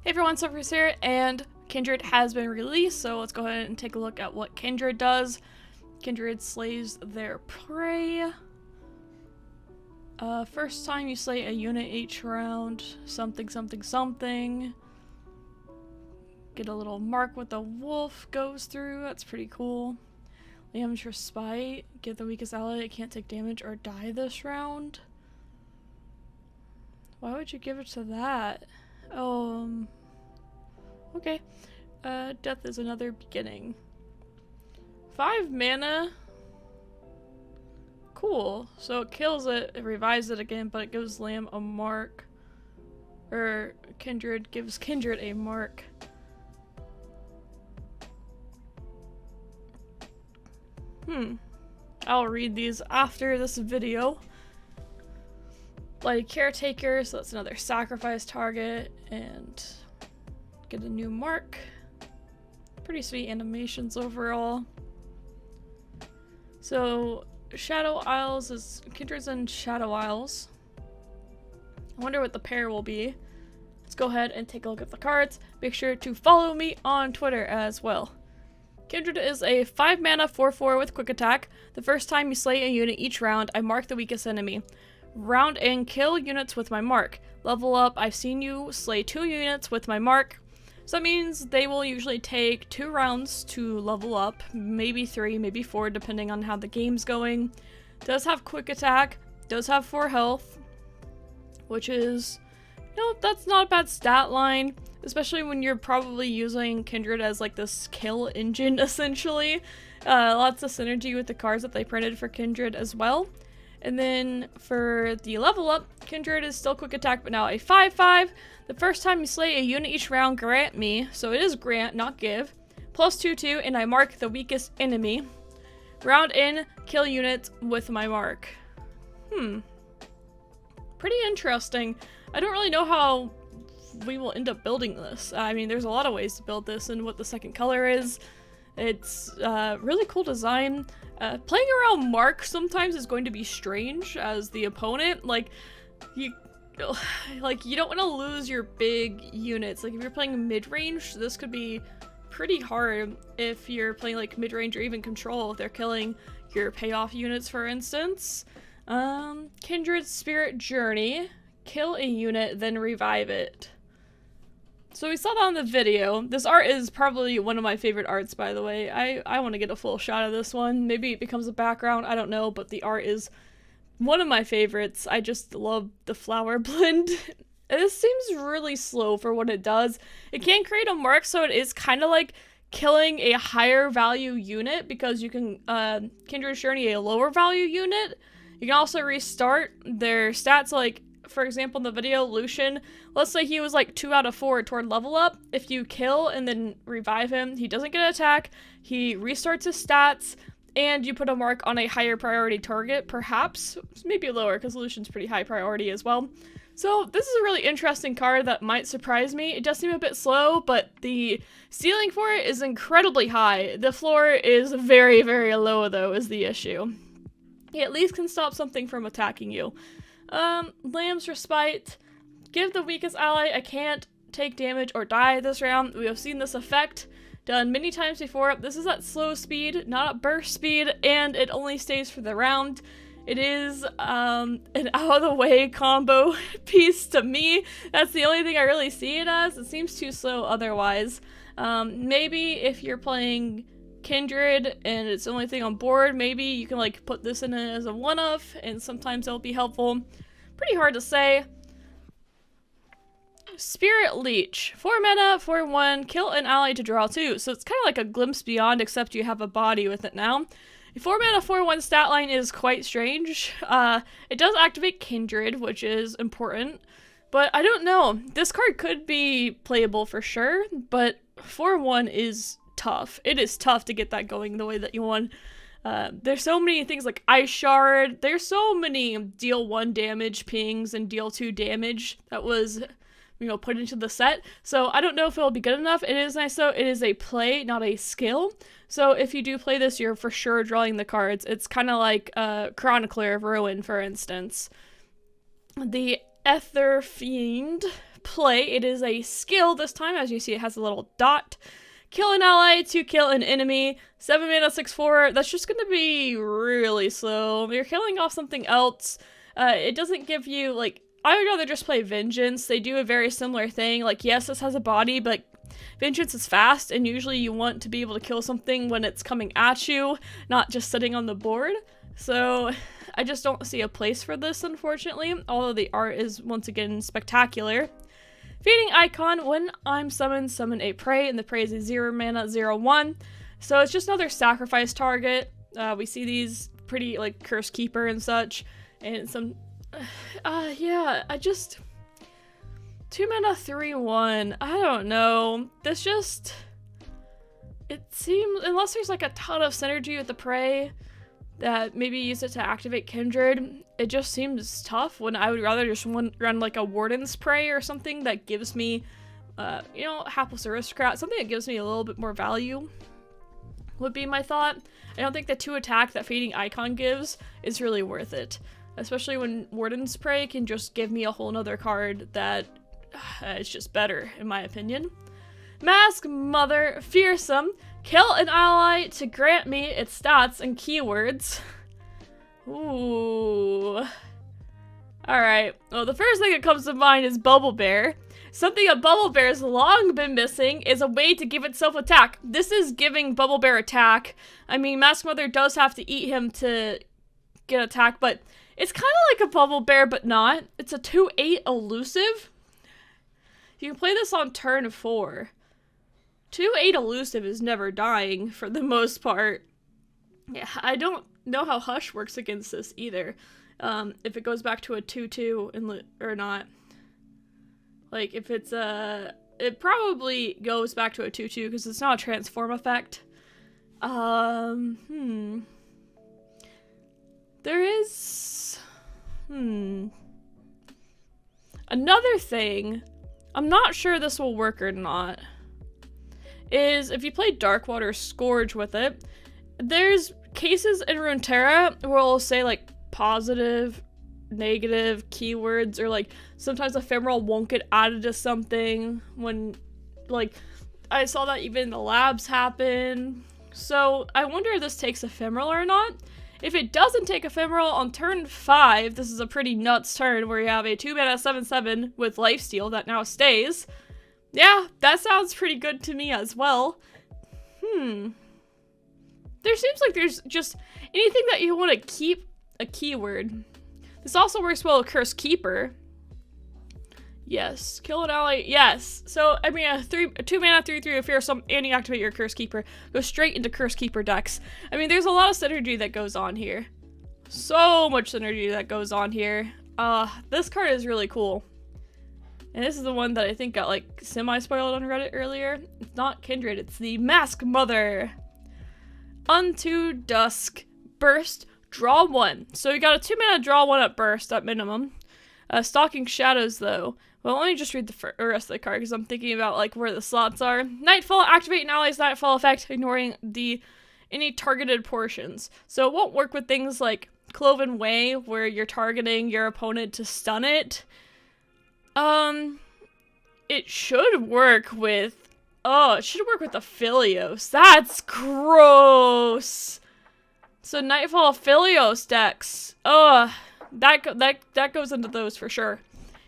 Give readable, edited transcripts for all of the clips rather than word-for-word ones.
Hey everyone, Suffers here, and Kindred has been released, so let's go ahead and take a look at what Kindred does. Kindred slays their prey. First time you slay a unit each round, something, something, something. Get a little mark with the wolf goes through, that's pretty cool. Liam's Respite, give the weakest ally it can't take damage or die this round. Why would you give it to that? Okay. Death is another beginning. 5 mana. Cool. So it kills it, it revives it again, but it gives Lamb a mark. Or Kindred gives Kindred a mark. I'll read these after this video. Bloody Caretaker, so that's another sacrifice target, and get a new mark. Pretty sweet animations overall. So Shadow Isles is Kindred's in Shadow Isles. I wonder what the pair will be. Let's go ahead and take a look at the cards. Make sure to follow me on Twitter as well. Kindred is a 5 mana 4/4 with quick attack. The first time you slay a unit each round, I mark the weakest enemy. Round and kill units with my mark. Level up, I've seen you slay 2 units with my mark. So that means they will usually take 2 rounds to level up, maybe 3, maybe 4, depending on how the game's going. Does have quick attack, does have 4 health, which is, that's not a bad stat line, especially when you're probably using Kindred as like this kill engine, essentially. Lots of synergy with the cards that they printed for Kindred as well. And then for the level up, Kindred is still quick attack, but now a 5/5. The first time you slay a unit each round, grant me, so it is grant, not give, +2/2, and I mark the weakest enemy. Round in, kill units with my mark. Pretty interesting. I don't really know how we will end up building this. I mean, there's a lot of ways to build this and what the second color is. It's really cool design. Playing around Mark sometimes is going to be strange as the opponent. You don't want to lose your big units. Like if you're playing mid-range, this could be pretty hard if you're playing like mid-range or even control if they're killing your payoff units, for instance. Kindred Spirit Journey. Kill a unit, then revive it. So we saw that on the video. This art is probably one of my favorite arts, by the way. I want to get a full shot of this one. Maybe it becomes a background, I don't know, but the art is one of my favorites. I just love the flower blend. This seems really slow for what it does. It can create a mark, so it is kind of like killing a higher value unit because you can Kindred Journey a lower value unit. You can also restart their stats, like for example in the video, Lucian, let's say he was like 2 out of 4 toward level up. If you kill and then revive him, he doesn't get an attack, he restarts his stats, and you put a mark on a higher priority target, perhaps, maybe lower because Lucian's pretty high priority as well. So this is a really interesting card that might surprise me. It does seem a bit slow, but the ceiling for it is incredibly high. The floor is very, very low though, is the issue. He at least can stop something from attacking you. Lamb's Respite. Give the weakest ally I can't take damage or die this round. We have seen this effect done many times before. This is at slow speed, not at burst speed, and it only stays for the round. It is an out-of-the-way combo piece to me. That's the only thing I really see it as. It seems too slow otherwise. Maybe if you're playing Kindred and it's the only thing on board, maybe you can like put this in as a one-off and sometimes it'll be helpful. Pretty hard to say. Spirit Leech. 4 mana, 4/1, kill an ally to draw 2. So it's kind of like a Glimpse Beyond, except you have a body with it now. A 4 mana, 4/1 stat line is quite strange. It does activate Kindred, which is important. But I don't know. This card could be playable for sure, but 4/1 is tough. It is tough to get that going the way that you want. There's so many things like Ice Shard. There's so many deal 1 damage pings and deal 2 damage that was, put into the set. So I don't know if it'll be good enough. It is nice though. It is a play, not a skill. So if you do play this, you're for sure drawing the cards. It's kind of like Chronicler of Ruin, for instance. The Ether Fiend, play. It is a skill this time. As you see, it has a little dot. Kill an ally to kill an enemy. 7 mana, 6/4. That's just going to be really slow. You're killing off something else. It doesn't give you, like, I would rather just play Vengeance. They do a very similar thing. Like, yes, this has a body, but Vengeance is fast, and usually you want to be able to kill something when it's coming at you, not just sitting on the board. So I just don't see a place for this, unfortunately, although the art is, once again, spectacular. Feeding icon, when I'm summoned, summon a prey, and the prey is a 0 mana, 0/1. So it's just another sacrifice target. We see these pretty, like, Curse Keeper and such, and some, yeah, 2 mana, 3/1, I don't know. This just, it seems, unless there's like a ton of synergy with the prey, that maybe use it to activate Kindred, it just seems tough when I would rather just run like a Warden's Prey or something that gives me, you know, Hapless Aristocrat, something that gives me a little bit more value would be my thought. I don't think the 2 attack that Feeding Icon gives is really worth it, especially when Warden's Prey can just give me a whole nother card that is just better, in my opinion. Mask Mother, fearsome. Kill an ally to grant me its stats and keywords. Ooh. Alright, well, the first thing that comes to mind is Bubble Bear. Something a Bubble Bear has long been missing is a way to give itself attack. This is giving Bubble Bear attack. I mean, Mask Mother does have to eat him to get attack, but it's kind of like a Bubble Bear, but not. It's a 2/8 elusive. You can play this on turn 4. 2/8 elusive is never dying for the most part. Yeah, I don't know how Hush works against this either. If it goes back to a 2/2 or not. Like, if it's it probably goes back to a 2/2 because it's not a transform effect. There is, another thing, I'm not sure this will work or not, is if you play Darkwater Scourge with it, there's cases in Runeterra where it'll say like positive, negative keywords, or like sometimes ephemeral won't get added to something when, like, I saw that even in the labs happen. So I wonder if this takes ephemeral or not. If it doesn't take ephemeral on turn 5, this is a pretty nuts turn where you have a 2 mana 7/7 with lifesteal that now stays. Yeah, that sounds pretty good to me as well. There seems like there's just anything that you want to keep a keyword. This also works well with Curse Keeper. Yes, kill an ally. Yes. So, I mean, a 2 mana 3/3 of fearsome, and you activate your Curse Keeper. Go straight into Curse Keeper decks. I mean, there's a lot of synergy that goes on here. So much synergy that goes on here. This card is really cool. And this is the one that I think got, like, semi-spoiled on Reddit earlier. It's not Kindred, it's the Mask Mother. Unto Dusk. Burst. Draw 1. So you got a 2 mana draw 1 at burst at minimum. Stalking Shadows, though. Well, let me just read the rest of the card because I'm thinking about, like, where the slots are. Nightfall. Activate an ally's Nightfall effect, ignoring any targeted portions. So it won't work with things like Cloven Way, where you're targeting your opponent to stun it. It should work with, it should work with Aphelios. That's gross. So Nightfall Aphelios decks. That goes into those for sure.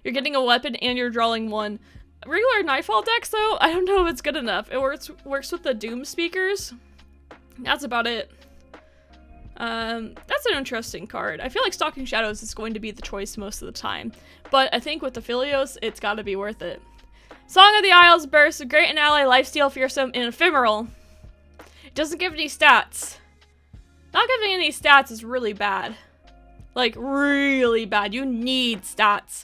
You're getting a weapon and you're drawing 1. Regular Nightfall decks, though, I don't know if it's good enough. It works with the Doom Speakers. That's about it. That's an interesting card. I feel like Stalking Shadows is going to be the choice most of the time, but I think with the Aphelios, it's gotta be worth it. Song of the Isles Burst, great an ally, lifesteal, fearsome, and ephemeral. It doesn't give any stats. Not giving any stats is really bad. Like, really bad. You need stats.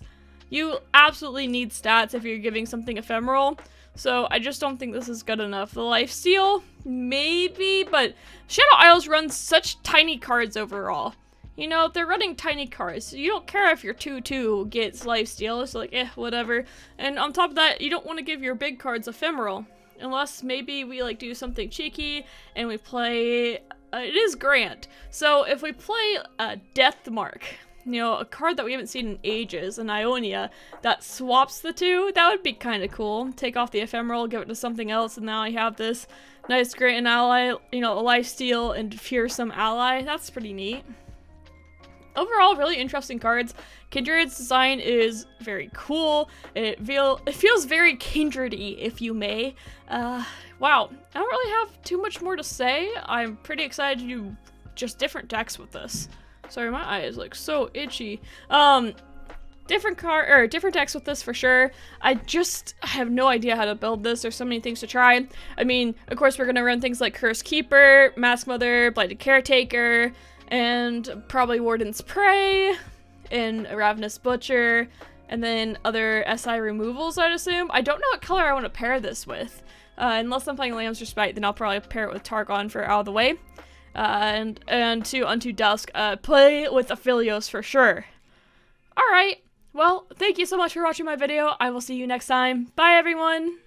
You absolutely need stats if you're giving something ephemeral. So I just don't think this is good enough. The lifesteal, maybe, but Shadow Isles runs such tiny cards overall. You know, they're running tiny cards. So you don't care if your 2/2 gets lifesteal. It's like, whatever. And on top of that, you don't want to give your big cards ephemeral. Unless maybe we, like, do something cheeky and we play... it is Grant. So if we play Death Mark, you know, a card that we haven't seen in ages, an Ionia, that swaps the two. That would be kind of cool. Take off the ephemeral, give it to something else, and now I have this nice great an ally, you know, a lifesteal and fearsome ally. That's pretty neat. Overall, really interesting cards. Kindred's design is very cool. It feels very Kindred-y, if you may. Wow, I don't really have too much more to say. I'm pretty excited to do just different decks with this. Sorry, my eye is like so itchy. Different decks with this for sure. I have no idea how to build this. There's so many things to try. I mean, of course, we're gonna run things like Cursed Keeper, Mask Mother, Blighted Caretaker, and probably Warden's Prey, and a Ravenous Butcher, and then other SI removals, I'd assume. I don't know what color I want to pair this with. Unless I'm playing Lamb's Respite, then I'll probably pair it with Targon for out of the way. And to Unto Dusk, play with Aphelios for sure. Alright, well, thank you so much for watching my video. I will see you next time. Bye, everyone!